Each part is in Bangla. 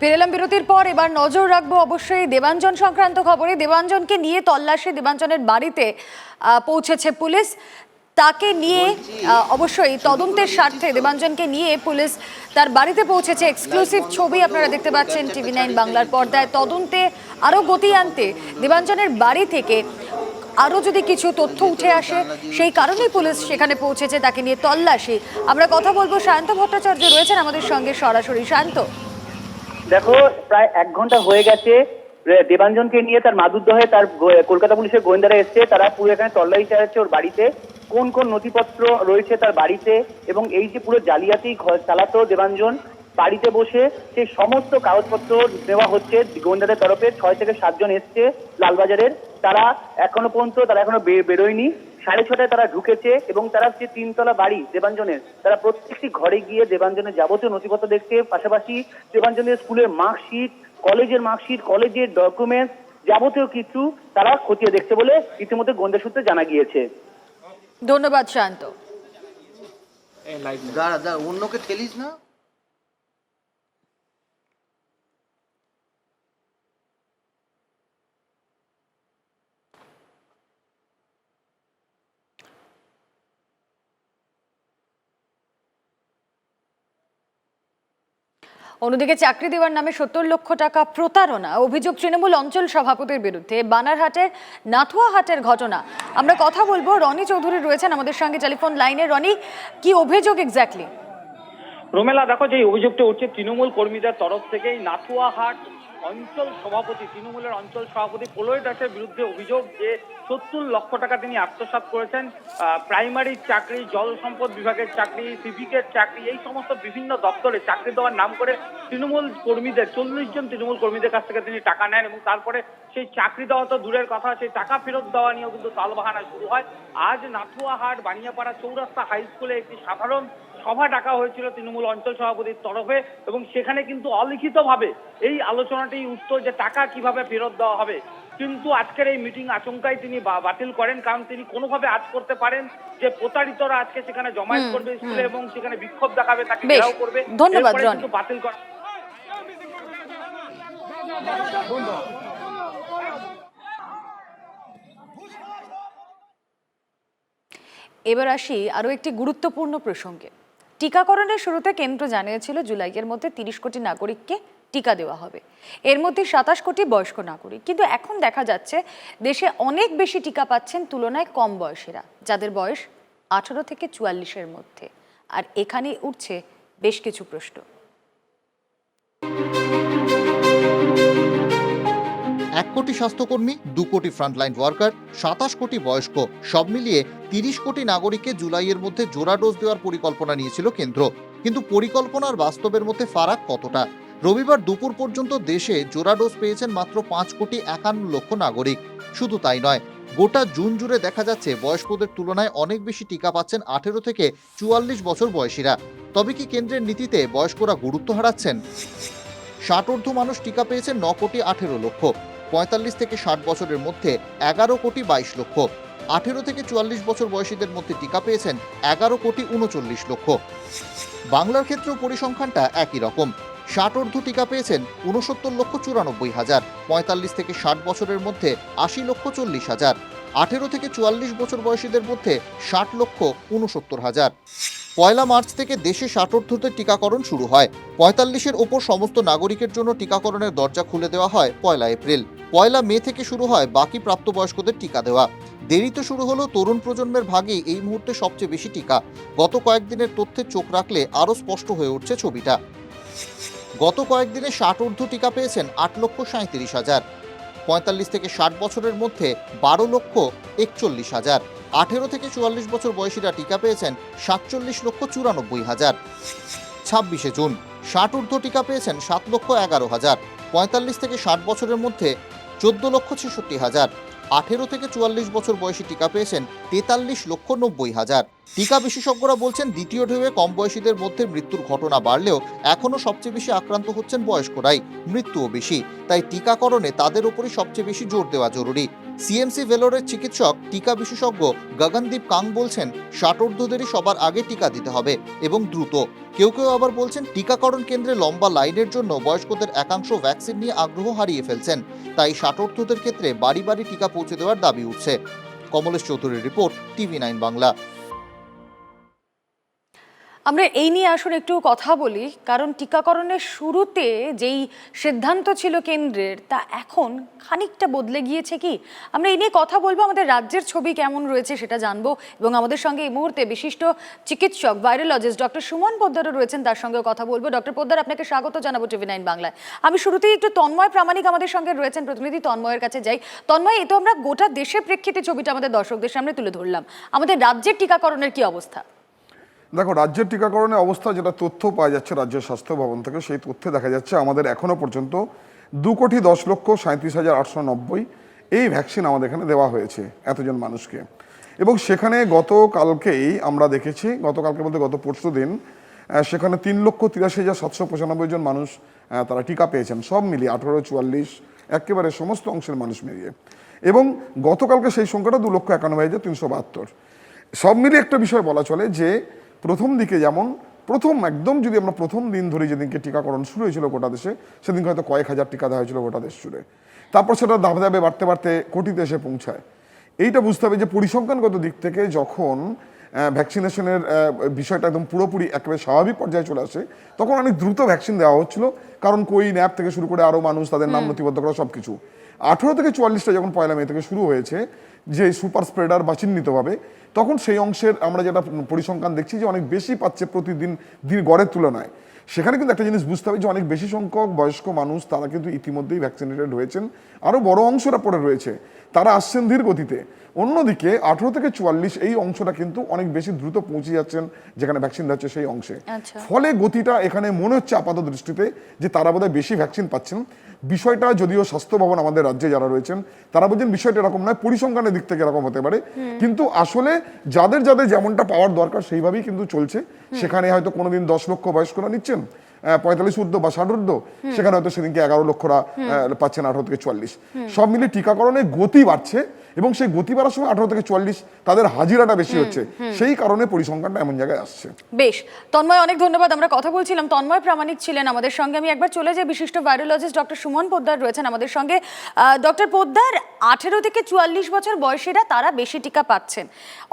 ফিরে এলাম বিরতির পর। এবার নজর রাখবো অবশ্যই দেবাঞ্জন সংক্রান্ত খবরে। দেবাঞ্জনকে নিয়ে তল্লাশি, দেবাঞ্জনের বাড়িতে পৌঁছেছে পুলিশ। তাকে নিয়ে অবশ্যই তদন্তের স্বার্থে দেবাঞ্জনকে নিয়ে পুলিশ তার বাড়িতে পৌঁছেছে। এক্সক্লুসিভ ছবি আপনারা দেখতে পাচ্ছেন TV9 বাংলার পর্দায়। তদন্তে আরও গতি আনতে দেবাঞ্জনের বাড়ি থেকে আরও যদি কিছু তথ্য উঠে আসে, সেই কারণেই পুলিশ সেখানে পৌঁছেছে, তাকে নিয়ে তল্লাশি। আমরা কথা বলবো, সায়ন্ত ভট্টাচার্য রয়েছেন আমাদের সঙ্গে সরাসরি। সায়ন্ত, দেখো, প্রায় 1 ঘন্টা হয়ে গেছে দেবাঞ্জনকে নিয়ে তার মাদুরদহে তার কলকাতা পুলিশের গোয়েন্দারা এসছে। তারা পুরো এখানে তল্লাশি চালাচ্ছে ওর বাড়িতে, কোন কোন নথিপত্র রয়েছে তার বাড়িতে, এবং এই যে পুরো জালিয়াতি চালাতো দেবাঞ্জন বাড়িতে বসে, সেই সমস্ত কাগজপত্র দেওয়া হচ্ছে গোয়েন্দাদের তরফে। 6 থেকে 7 জন এসছে লালবাজারের। তারা এখনো বেরোয়নি। 6:30টায় তারা ঢুকেছে এবং তারা যে 3তলা বাড়ি দেবাঞ্জনের, তারা প্রত্যেকটি ঘরে গিয়ে দেবাঞ্জনের যাবতীয় নথিপত্র দেখছে। পাশাপাশি দেবাঞ্জনের স্কুলের মার্কশিট, কলেজের মার্কশিট, কলেজের ডকুমেন্টস, যাবতীয় কিছু তারা খতিয়ে দেখছে বলে ইতিমধ্যে গোয়েন্দা সূত্রে জানা গিয়েছে। ধন্যবাদ সায়ন্ত। অন্যকে ঠেলিস না। অন্যদিকে চাকরি দেওয়ার নামে 70 লক্ষ টাকা প্রতারণা অভিযোগ তৃণমূল অঞ্চল সভাপতির বিরুদ্ধে। বানারহাটের নাথুয়াহাটের ঘটনা। আমরা কথা বলবো, রনি চৌধুরী রয়েছেন আমাদের সঙ্গে টেলিফোন লাইনে। রনি, কি অভিযোগ এক্স্যাক্টলি? রোমেলা, দেখো, যে অভিযোগটা উঠছে তৃণমূল কর্মীদের তরফ থেকেই নাথুয়াহাট অঞ্চল সভাপতি, তৃণমূলের অঞ্চল সভাপতি প্রলয় দাসের বিরুদ্ধে অভিযোগ যে 70 লক্ষ টাকা তিনি আত্মসাৎ করেছেন। প্রাইমারি চাকরি, জল সম্পদ বিভাগের চাকরি, সিভিকের চাকরি, এই সমস্ত বিভিন্ন দপ্তরে চাকরি দেওয়ার নাম করে তৃণমূল কর্মীদের 40 জন তৃণমূল কর্মীদের কাছ থেকে তিনি টাকা নেন এবং তারপরে সেই চাকরি দেওয়া তো দূরের কথা, সেই টাকা ফেরত দেওয়া নিয়েও কিন্তু তালবাহানা শুরু হয়। আজ নাথুয়াহাট বানিয়াপাড়া চৌরাস্তা হাই স্কুলে একটি সাধারণ সভা ডাকা হয়েছিল তৃণমূল অঞ্চল সভাপতির তরফে, এবং সেখানে কিন্তু অলিখিতভাবে এই আলোচনাটি উঠতো যে টাকা কিভাবে ফেরত দেওয়া হবে। কিন্তু আজকের এই মিটিং আচমকাই তিনি বাতিল করেন, কারণ তিনি কোনোভাবে আজ করতে পারেন যে প্রতারিতরা আজকে সেখানে জমায়েত করবে স্কুলে এবং সেখানে বিক্ষোভ দেখাবে, তাকে ঘেরাও করবে। ধন্যবাদ। কিন্তু বাতিল করা। এবার আসি আরও একটি গুরুত্বপূর্ণ প্রসঙ্গে। টিকাকরণের শুরুতে কেন্দ্র জানিয়েছিল জুলাইয়ের মধ্যে 30 কোটি নাগরিককে টিকা দেওয়া হবে, এর মধ্যে 27 কোটি বয়স্ক নাগরিক। কিন্তু এখন দেখা যাচ্ছে দেশে অনেক বেশি টিকা পাচ্ছেন তুলনায় কম বয়সীরা, যাদের বয়স 18 থেকে 44-এর মধ্যে। আর এখানেই উঠছে বেশ কিছু প্রশ্ন। 1 কোটি স্বাস্থ্যকর্মী, 2 কোটি ফ্রন্টলাইন ওয়ার্কার, 27 কোটি বয়স্ক, সব মিলিয়ে 30 কোটি নাগরিককে জুলাইয়ের মধ্যে জোড়া ডোজ দেওয়ার পরিকল্পনা নিয়েছিল কেন্দ্র। কিন্তু পরিকল্পনার বাস্তবের মধ্যে ফারাক কতটা? রবিবার দুপুর পর্যন্ত দেশে জোড়া ডোজ পেয়েছেন মাত্র 5 কোটি 51 লক্ষ নাগরিক। শুধু তাই নয়, গোটা জুন জুড়ে দেখা যাচ্ছে বয়স্কদের তুলনায় অনেক বেশি টিকা পাচ্ছেন 18 থেকে 44 বছর বয়সীরা। তবে কি কেন্দ্রের নীতিতে বয়স্করা গুরুত্ব হারাচ্ছেন? 60 মানুষ টিকা পেয়েছেন 9 কোটি 18 লক্ষ, 45 থেকে 60 বছরের মধ্যে 11 কোটি 22 লক্ষ, 18 থেকে 44 বছর বয়সীদের মধ্যে টিকা পেয়েছেন 11 কোটি 39 লক্ষ। বাংলার ক্ষেত্রেও পরিসংখ্যানটা একই রকম। 60 টিকা পেয়েছেন 69 লক্ষ 94 হাজার, 45 থেকে 60 বছরের মধ্যে 80 লক্ষ 40 হাজার, 18 থেকে 44 বছর বয়সীদের মধ্যে 60 লক্ষ 69 হাজার। 1 মার্চ থেকে দেশে 60 টিকাকরণ শুরু হয়। 45-এর ওপর সমস্ত নাগরিকের জন্য টিকাকরণের দরজা খুলে দেওয়া হয় 1 এপ্রিল। 1 মে থেকে শুরু হয় বাকি প্রাপ্তবয়স্কদের টিকা দেওয়া। দেরিতে শুরু হলেও তরুণ প্রজন্মের ভাগেই এই মুহূর্তে সবচেয়ে বেশি টিকা। গত কয়েকদিনের তথ্যে চোখ রাখলে আরও স্পষ্ট হয়ে উঠছে ছবিটা। গত কয়েকদিনে 60 টিকা পেয়েছেন 8 লক্ষ 37 হাজার, 45 থেকে 60 বছরের মধ্যে 12 লক্ষ 41 হাজার, 18 থেকে 44 বছর বয়সীরা টিকা পেয়েছেন 47 লক্ষ 94 হাজার। 26 জুন 60 টিকা পেয়েছেন 7 লক্ষ 11 হাজার, 45 থেকে 60 বছরের মধ্যে 14 লক্ষ 66 হাজার, 18 থেকে 44 বছর বয়সী টিকা পেয়েছেন 43 লক্ষ 90 হাজার। টিকা বিশেষজ্ঞরা বলছেন দ্বিতীয় ঢেউয়ে কম বয়সীদের মধ্যে মৃত্যুর ঘটনা বাড়লেও এখনও সবচেয়ে বেশি আক্রান্ত হচ্ছেন বয়স্করাই, মৃত্যুও বেশি। তাই টিকাকরণে তাদের উপরই সবচেয়ে বেশি জোর দেওয়া জরুরি। সিএমসি ভেলোরের চিকিৎসক টিকা বিশেষজ্ঞ গগনদীপ কাং বলছেন, ষাটোর্ধ্বদেরই সবার আগে টিকা দিতে হবে এবং দ্রুত। কেউ কেউ আবার বলছেন, টিকাকরণ কেন্দ্রে লম্বা লাইনের জন্য বয়স্কদের একাংশ ভ্যাকসিন নিয়ে আগ্রহ হারিয়ে ফেলছেন, তাই ষাটোর্ধ্বদের ক্ষেত্রে বাড়ি বাড়ি টিকা পৌঁছে দেওয়ার দাবি উঠছে। কমলেশ চৌধুরীর রিপোর্ট, TV9 বাংলা। আমরা এই নিয়ে আসুন একটু কথা বলি, কারণ টিকাকরণের শুরুতে যেই সিদ্ধান্ত ছিল কেন্দ্রের, তা এখন খানিকটা বদলে গিয়েছে কি? আমরা এই নিয়ে কথা বলবো, আমাদের রাজ্যের ছবি কেমন রয়েছে সেটা জানবো, এবং আমাদের সঙ্গে এই মুহূর্তে বিশিষ্ট চিকিৎসক ভাইরোলজিস্ট ডক্টর সুমন পোদ্দারও রয়েছেন, তার সঙ্গে কথা বলবো। ডক্টর পোদ্দার, আপনাকে স্বাগত জানাবো TV9 বাংলায়। আমি শুরুতেই একটু তন্ময় প্রামাণিক আমাদের সঙ্গে রয়েছেন, প্রতিনিধি তন্ময়ের কাছে যাই। তন্ময়, এই তো আমরা গোটা দেশের প্রেক্ষিতে ছবিটা আমাদের দর্শকদের সামনে তুলে ধরলাম, আমাদের রাজ্যের টিকাকরণের কি অবস্থা? দেখো, রাজ্যের টিকাকরণের অবস্থা, যেটা তথ্য পাওয়া যাচ্ছে রাজ্য স্বাস্থ্য ভবন থেকে, সেই তথ্যে দেখা যাচ্ছে আমাদের এখনো পর্যন্ত 2,10,37,890 এই ভ্যাকসিন আমাদের এখানে দেওয়া হয়েছে এতজন মানুষকে। এবং সেখানে গতকালকেই আমরা দেখেছি, গতকালকে বলতে গত পরশু দিন, সেখানে 3,83,795 জন মানুষ তারা টিকা পেয়েছেন, সব মিলিয়ে 18-44 একেবারে সমস্ত অংশের মানুষ মিলিয়ে। এবং গতকালকে সেই সংখ্যাটা 2,91,372। সব মিলিয়ে একটা বিষয় বলা চলে যে প্রথম দিকে যেমন একদম যদি আমরা প্রথম দিন ধরে যেদিনকে টিকাকরণ শুরু হয়েছিল গোটা দেশে, সেদিনকে হয়তো কয়েক হাজার টিকা দেওয়া হয়েছিল গোটা দেশ জুড়ে। তারপর সেটা ধাপে ধাপে বাড়তে বাড়তে কোটিতে এসে পৌঁছায়। এইটা বুঝতে হবে যে পরিসংখ্যানগত দিক থেকে যখন ভ্যাকসিনেশনের বিষয়টা একদম পুরোপুরি একেবারে স্বাভাবিক পর্যায়ে চলে আসে, তখন অনেক দ্রুত ভ্যাকসিন দেওয়া হচ্ছিল, কারণ কোইন অ্যাপ থেকে শুরু করে আরও মানুষ তাদের নাম নথিবদ্ধ করা সব কিছু। 18 থেকে 44টা যখন 1 মে থেকে শুরু হয়েছে যে সুপার স্প্রেডার বা চিহ্নিতভাবে, তখন সেই অংশের আমরা যেটা পরিসংখ্যান দেখছি যে অনেক বেশি পাচ্ছে প্রতিদিন গড়ের তুলনায়। সেখানে কিন্তু একটা জিনিস বুঝতে হবে যে অনেক বেশি সংখ্যক বয়স্ক মানুষ তারা কিন্তু ইতিমধ্যেই ভ্যাকসিনেটেড হয়েছেন, আরও বড় অংশটা পড়ে রয়েছে, তারা আসছেন ধীর গতিতে। অন্যদিকে 18 থেকে 44 এই অংশটা কিন্তু অনেক বেশি দ্রুত পৌঁছে যাচ্ছেন যেখানে ভ্যাকসিন যাচ্ছে সেই অংশে। ফলে গতিটা এখানে মনে হচ্ছে আপাত দৃষ্টিতে যে তারা বোধহয় বেশি ভ্যাকসিন পাচ্ছেন। বিষয়টা যদিও স্বাস্থ্য ভবন আমাদের রাজ্যে যারা রয়েছেন তারা বলছেন বিষয়টা এরকম নয়, পরিসংখ্যানের দিক থেকে এরকম হতে পারে, কিন্তু আসলে যাদের যাদের যেমনটা পাওয়ার দরকার সেইভাবেই কিন্তু চলছে। সেখানে হয়তো কোনোদিন 10 লক্ষ বয়স্করা নিচ্ছেন 45 ঊর্ধ্ব বা 60 ঊর্ধ্ব, সেখানে হয়তো সেদিনকে 11 লক্ষরা পাচ্ছেন 18 থেকে 44। সব মিলিয়ে টিকাকরণের গতি বাড়ছে, এবং সেই গতি বাড়ার সময় 18 থেকে 44 তাদের হাজিরাটা বেশি হচ্ছে, সেই কারণে পরিসংখ্যানটা এমন জায়গায় আসছে। বেশ, তন্ময় অনেক ধন্যবাদ। আমরা কথা বলছিলাম, তন্ময় প্রামাণিক ছিলেন আমাদের সঙ্গে। আমি একবার চলে যাই, বিশিষ্ট ভাইরোলজিস্ট ডক্টর সুমন পোদ্দার রয়েছেন আমাদের সঙ্গে। ডক্টর পোদ্দার, 18 থেকে 44 বছর বয়সীরা তারা বেশি টিকা পাচ্ছেন,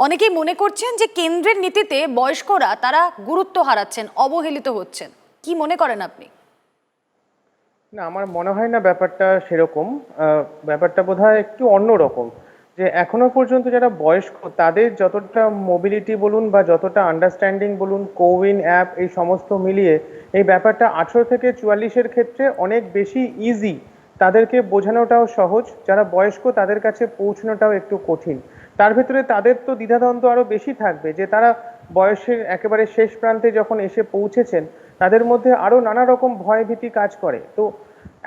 অনেকেই মনে করছেন যে কেন্দ্রের নীতিতে বয়স্করা তারা গুরুত্ব হারাচ্ছেন, অবহেলিত হচ্ছেন, কি মনে করেন আপনি? না, আমার মনে হয় না ব্যাপারটা সেরকম। ব্যাপারটা বোধহয় একটু অন্যরকম, যে এখনো পর্যন্ত যারা বয়স্ক তাদের যতটা মোবিলিটি বলুন বা যতটা আন্ডারস্ট্যান্ডিং বলুন, কোউইন অ্যাপ এই সমস্ত মিলিয়ে এই ব্যাপারটা 18 থেকে 44-এর ক্ষেত্রে অনেক বেশি ইজি। তাদেরকে বোঝানোটাও সহজ, যারা বয়স্ক তাদের কাছে পৌঁছানোটাও একটু কঠিন। তার ভেতরে তাদের তো দ্বিধাদ্বন্দ্ব আরও বেশি থাকবে, যে তারা বয়সের একেবারে শেষ প্রান্তে যখন এসে পৌঁছেছেন তাদের মধ্যে আরও নানা রকম ভয়ভীতি কাজ করে। তো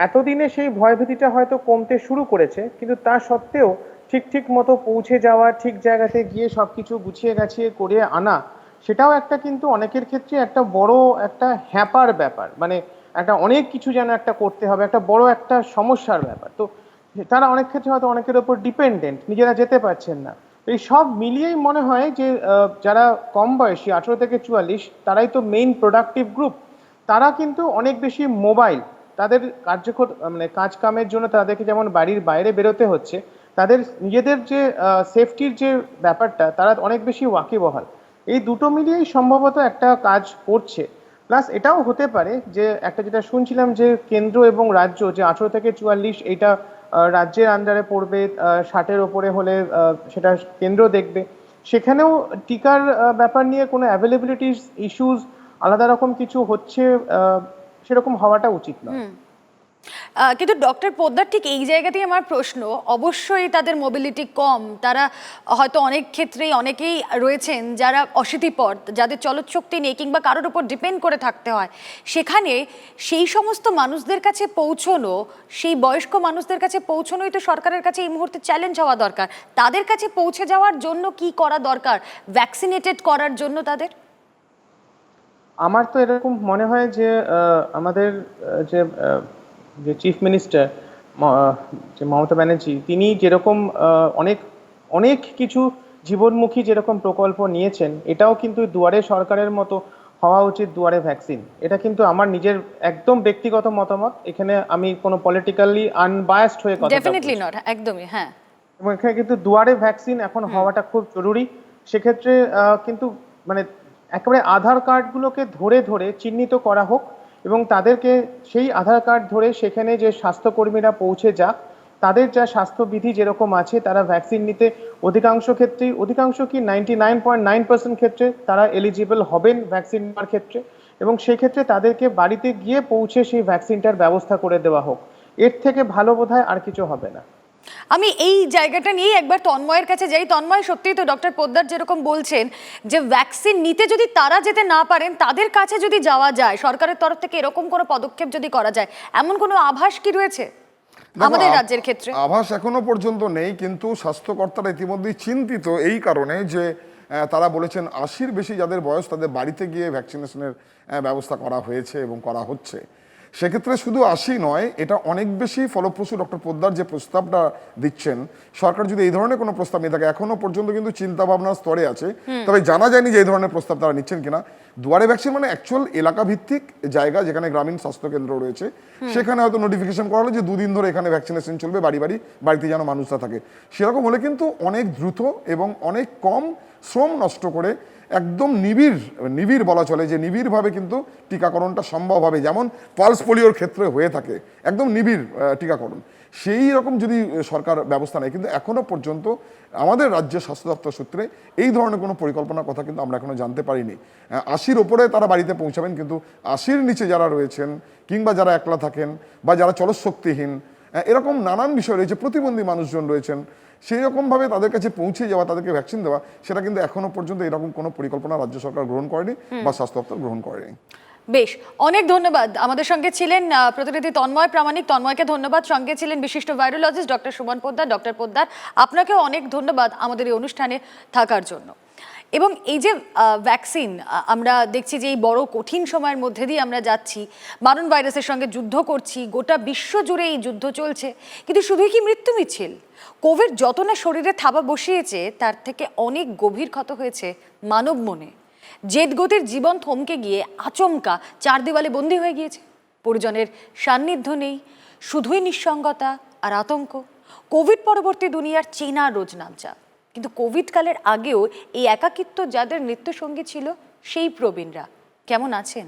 এতদিনে সেই ভয়ভীতিটা হয়তো কমতে শুরু করেছে, কিন্তু তা সত্ত্বেও ঠিক মতো পৌঁছে যাওয়া, ঠিক জায়গাতে গিয়ে সব কিছু গুছিয়ে গাছিয়ে করে আনা, সেটাও একটা কিন্তু অনেকের ক্ষেত্রে একটা বড় একটা হ্যাপার ব্যাপার। মানে একটা অনেক কিছু যেন একটা করতে হবে, একটা বড় একটা সমস্যার ব্যাপার। তো তারা অনেক ক্ষেত্রে হয়তো অনেকের ওপর ডিপেন্ডেন্ট, নিজেরা যেতে পারছেন না। এই সব মিলিয়েই মনে হয় যে যারা কম বয়সী 18 থেকে 44 তারাই তো মেইন প্রোডাক্টিভ গ্রুপ। তারা কিন্তু অনেক বেশি মোবাইল, তাদের কার্যকর মানে কাজ কামের জন্য তাদেরকে যেমন বাড়ির বাইরে বেরোতে হচ্ছে, তাদের নিজেদের যে সেফটির যে ব্যাপারটা তারা অনেক বেশি ওয়াকিবহাল। এই দুটো মিলিয়েই সম্ভবত একটা কাজ করছে। প্লাস এটাও হতে পারে যে একটা যেটা শুনছিলাম যে কেন্দ্র এবং রাজ্য যে 18 থেকে 44 এইটা রাজ্যের আন্ডারে পড়বে, 60-এর ওপরে হলে সেটা কেন্দ্র দেখবে। সেখানেও টিকার ব্যাপার নিয়ে কোনো অ্যাভেলেবিলিটি ইস্যুস আলাদা রকম কিছু হচ্ছে সেরকম হওয়াটা উচিত নয়। কিন্তু ডক্টর পোদ্দার, ঠিক এই জায়গাতেই আমার প্রশ্ন। অবশ্যই তাদের মোবিলিটি কম, তারা হয়তো অনেক ক্ষেত্রেই অনেকেই রয়েছেন যারা অশীতিপর, যাদের চলৎশক্তি নেই কিংবা কারোর উপর ডিপেন্ড করে থাকতে হয়। সেখানে সেই সমস্ত মানুষদের কাছে পৌঁছনো, সেই বয়স্ক মানুষদের কাছে পৌঁছনোই তো সরকারের কাছে এই মুহূর্তে চ্যালেঞ্জ হওয়া দরকার। তাদের কাছে পৌঁছে যাওয়ার জন্য কি করা দরকার, ভ্যাকসিনেটেড করার জন্য তাদের? আমার তো এরকম মনে হয় যে আমাদের যে চিফ মিনিস্টার যে মমতা ব্যানার্জি তিনি যেরকম অনেক অনেক কিছু জীবনমুখী যেরকম প্রকল্প নিয়েছেন, এটাও কিন্তু দুয়ারে সরকারের মতো হওয়া উচিত, দুয়ারে ভ্যাকসিন। এটা কিন্তু আমার নিজের একদম ব্যক্তিগত মতামত, এখানে আমি কোনো পলিটিক্যালি আনবায়াসড হয়ে কথা ডেফিনেটলি নট, একদমই, হ্যাঁ। এবং এখানে কিন্তু দুয়ারে ভ্যাকসিন এখন হওয়াটা খুব জরুরি। সেক্ষেত্রে কিন্তু মানে একেবারে আধার কার্ডগুলোকে ধরে ধরে চিহ্নিত করা হোক এবং তাদেরকে সেই আধার কার্ড ধরে সেখানে যে স্বাস্থ্যকর্মীরা পৌঁছে যাক, তাদের যা স্বাস্থ্যবিধি যেরকম আছে তারা ভ্যাকসিন নিতে অধিকাংশ ক্ষেত্রেই, অধিকাংশ কি 99.9% ক্ষেত্রে তারা এলিজিবল হবেন ভ্যাকসিন নেওয়ার ক্ষেত্রে, এবং সেই ক্ষেত্রে তাদেরকে বাড়িতে গিয়ে পৌঁছে সেই ভ্যাকসিনটার ব্যবস্থা করে দেওয়া হোক। এর থেকে ভালো বোধহয় আর কিছু হবে না। আমি এই জায়গাটা নিয়ে একবার তন্ময়ের কাছে যাই। তন্ময়, সত্যিই তো ডক্টর পোদ্দার যেরকম বলছেন যে ভ্যাকসিন নিতে যদি তারা যেতে না পারেন, তাদের কাছে যদি যাওয়া যায়, সরকারের তরফ থেকে এরকম কোনো পদক্ষেপ যদি করা যায়, এমন কোনো আভাস কি রয়েছে আমাদের রাজ্যের ক্ষেত্রে? আভাস এখনো পর্যন্ত নেই, কিন্তু স্বাস্থ্যকর্তারা ইতিমধ্যেই চিন্তিত এই কারণে যে তারা বলেছেন 80-র বেশি যাদের বয়স তাদের বাড়িতে গিয়ে ভ্যাকসিনেশনের ব্যবস্থা করা হয়েছে এবং করা হচ্ছে। সেক্ষেত্রে শুধু 80 নয়, এটা অনেক বেশি ফলপ্রসূ। ডক্টর পোদ্দার যে প্রস্তাবটা দিচ্ছেন, সরকার যদি এই ধরনের কোনো প্রস্তাব নিয়ে থাকে, এখনো পর্যন্ত কিন্তু চিন্তা ভাবনার স্তরে আছে, তবে জানা যায়নি যে এই ধরনের প্রস্তাব তারা নিচ্ছেন কিনা। দুয়ারে ভ্যাকসিন মানে অ্যাকচুয়াল এলাকা ভিত্তিক জায়গা, যেখানে গ্রামীণ স্বাস্থ্যকেন্দ্র রয়েছে, সেখানে হয়তো নোটিফিকেশন করা হলো যে 2 দিন ধরে এখানে ভ্যাকসিনেশন চলবে, বাড়িতে যেন মানুষরা থাকে। সেরকম হলে কিন্তু অনেক দ্রুত এবং অনেক কম শ্রম নষ্ট করে একদম নিবিড় বলা চলে, যে নিবিড়ভাবে কিন্তু টিকাকরণটা সম্ভব হবে, যেমন পালস পোলিওর ক্ষেত্রে হয়ে থাকে, একদম নিবিড় টিকাকরণ। সেই রকম যদি সরকার ব্যবস্থা নেয়, কিন্তু এখনো পর্যন্ত আমাদের রাজ্যের স্বাস্থ্য দপ্তর সূত্রে এই ধরনের কোনো পরিকল্পনার কথা কিন্তু আমরা এখনো জানতে পারিনি। 80-র ওপরে তারা বাড়িতে পৌঁছাবেন, কিন্তু 80-র নিচে যারা রয়েছেন, কিংবা যারা একলা থাকেন, বা যারা চলশক্তিহীন, এরকম নানান বিষয় রয়েছে, প্রতিবন্ধী মানুষজন রয়েছেন, সেই রকমভাবে তাদের কাছে পৌঁছে যাওয়া, তাদেরকে ভ্যাকসিন দেওয়া, সেটা কিন্তু এখনো পর্যন্ত এরকম কোনো পরিকল্পনা রাজ্য সরকার গ্রহণ করেনি বা স্বাস্থ্য দপ্তর গ্রহণ করেনি। বেশ, অনেক ধন্যবাদ। আমাদের সঙ্গে ছিলেন প্রতিনিধি তন্ময় প্রামাণিক। তন্ময়কে ধন্যবাদ। সঙ্গে ছিলেন বিশিষ্ট virologist doctor Suman Poddar. Doctor Poddar, আপনাকেও অনেক ধন্যবাদ আমাদের এই অনুষ্ঠানে থাকার জন্য। এবং এই যে ভ্যাকসিন, আমরা দেখছি যে এই বড় কঠিন সময়ের মধ্যে দিয়ে আমরা যাচ্ছি, মারণ ভাইরাসের সঙ্গে যুদ্ধ করছি, গোটা বিশ্ব জুড়ে এই যুদ্ধ চলছে, কিন্তু শুধুই কি মৃত্যু মিছিল? কোভিড যত না শরীরে থাবা বসিয়েছে, তার থেকে অনেক গভীর ক্ষত হয়েছে মানব মনে। জেদ গতির জীবন থমকে গিয়ে আচমকা 4 দেওয়ালে বন্দী হয়ে গিয়েছে। পরিজনের সান্নিধ্য নেই, শুধুই নিঃসঙ্গতা আর আতঙ্ক। কোভিড পরবর্তী দুনিয়ার চেনা রোজ নামচা। কিন্তু কোভিড কালের আগেও এই একাকিত্ব যাদের নৃত্যসঙ্গী ছিল, সেই প্রবীণরা কেমন আছেন?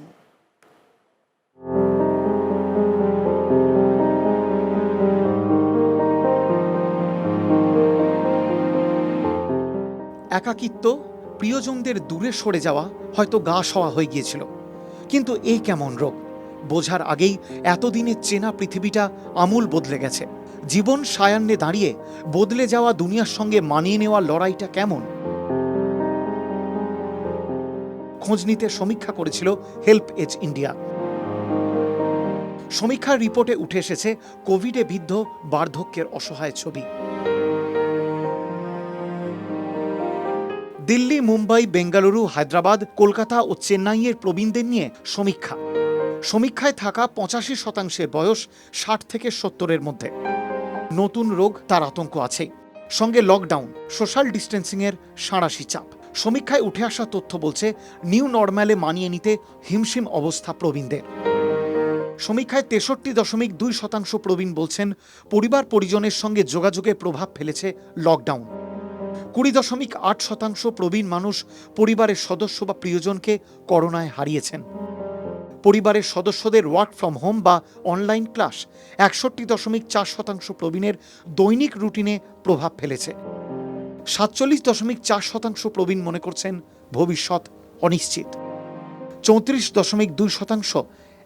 একাকিত্ব, প্রিয়জনদের দূরে সরে যাওয়া, হয়তো গা সওয়া হয়ে গিয়েছিল। কিন্তু এই কেমন রোগ? বোঝার আগেই এতদিনের চেনা পৃথিবীটা আমূল বদলে গেছে। জীবন সায়ান্নে দাঁড়িয়ে বদলে যাওয়া দুনিয়ার সঙ্গে মানিয়ে নেওয়ার লড়াইটা কেমন? খোঁজ নিতে সমীক্ষা করেছিল হেল্প এজ ইন্ডিয়া। সমীক্ষার রিপোর্টে উঠে এসেছে কোভিডে বিদ্ধ বার্ধক্যের অসহায় ছবি। দিল্লি, মুম্বাই, বেঙ্গালুরু, হায়দ্রাবাদ, কলকাতা ও চেন্নাইয়ের প্রবীণদের নিয়ে সমীক্ষায় থাকা 85% বয়স 60 থেকে 70-এর মধ্যে। নতুন রোগ, তার আতঙ্ক আছেই, সঙ্গে লকডাউন, সোশ্যাল ডিস্টেন্সিংয়ের সাঁড়াশি চাপ। সমীক্ষায় উঠে আসা তথ্য বলছে নিউ নর্মালে মানিয়ে নিতে হিমশিম অবস্থা প্রবীণদের। সমীক্ষায় 63.2% প্রবীণ বলছেন পরিবার পরিজনের সঙ্গে যোগাযোগে প্রভাব ফেলেছে লকডাউন। 20.8% প্রবীণ মানুষ পরিবারের সদস্য বা প্রিয়জনকে করোনায় হারিয়েছেন। পরিবারের সদস্যদের ওয়ার্ক ফ্রম হোম বা অনলাইন ক্লাস 61.4% প্রবীণের দৈনিক রুটিনে প্রভাব ফেলেছে। 47.4% প্রবীণ মনে করছেন ভবিষ্যৎ অনিশ্চিত। 34.2%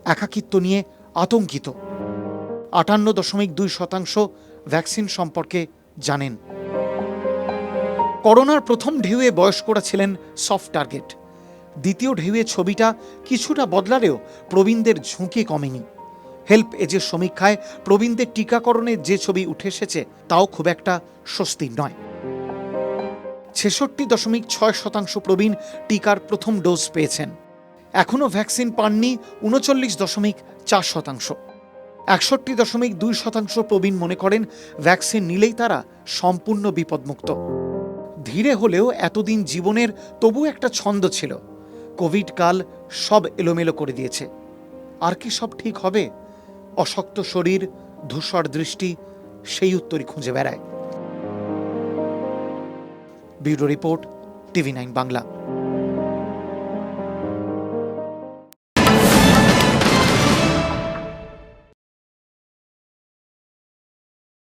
একাকিত্ব নিয়ে আতঙ্কিত। 58.2% ভ্যাকসিন সম্পর্কে জানেন। করোনার প্রথম ঢেউয়ে বয়স্করা ছিলেন সফট টার্গেট। দ্বিতীয় ঢেউয়ে ছবিটা কিছুটা বদলালেও প্রবীণদের ঝুঁকি কমেনি। হেল্প এজের সমীক্ষায় প্রবীণদের টিকাকরণের যে ছবি উঠে এসেছে, তাও খুব একটা স্বস্তির নয়। 66.6% প্রবীণ টিকার প্রথম ডোজ পেয়েছেন। এখনও ভ্যাকসিন পাননি 39.4%। 61.2% প্রবীণ মনে করেন ভ্যাকসিন নিলেই তারা সম্পূর্ণ বিপদমুক্ত। ধীরে হলেও এতদিন জীবনের তবু একটা ছন্দ ছিল, কোভিড কাল সব এলোমেলো করে দিয়েছে। আর কি সব ঠিক হবে? অশক্ত শরীর, ধূসর দৃষ্টি, সেই উত্তরই খুঁজে বেড়ায়। Bureau report, TV9 Bangla.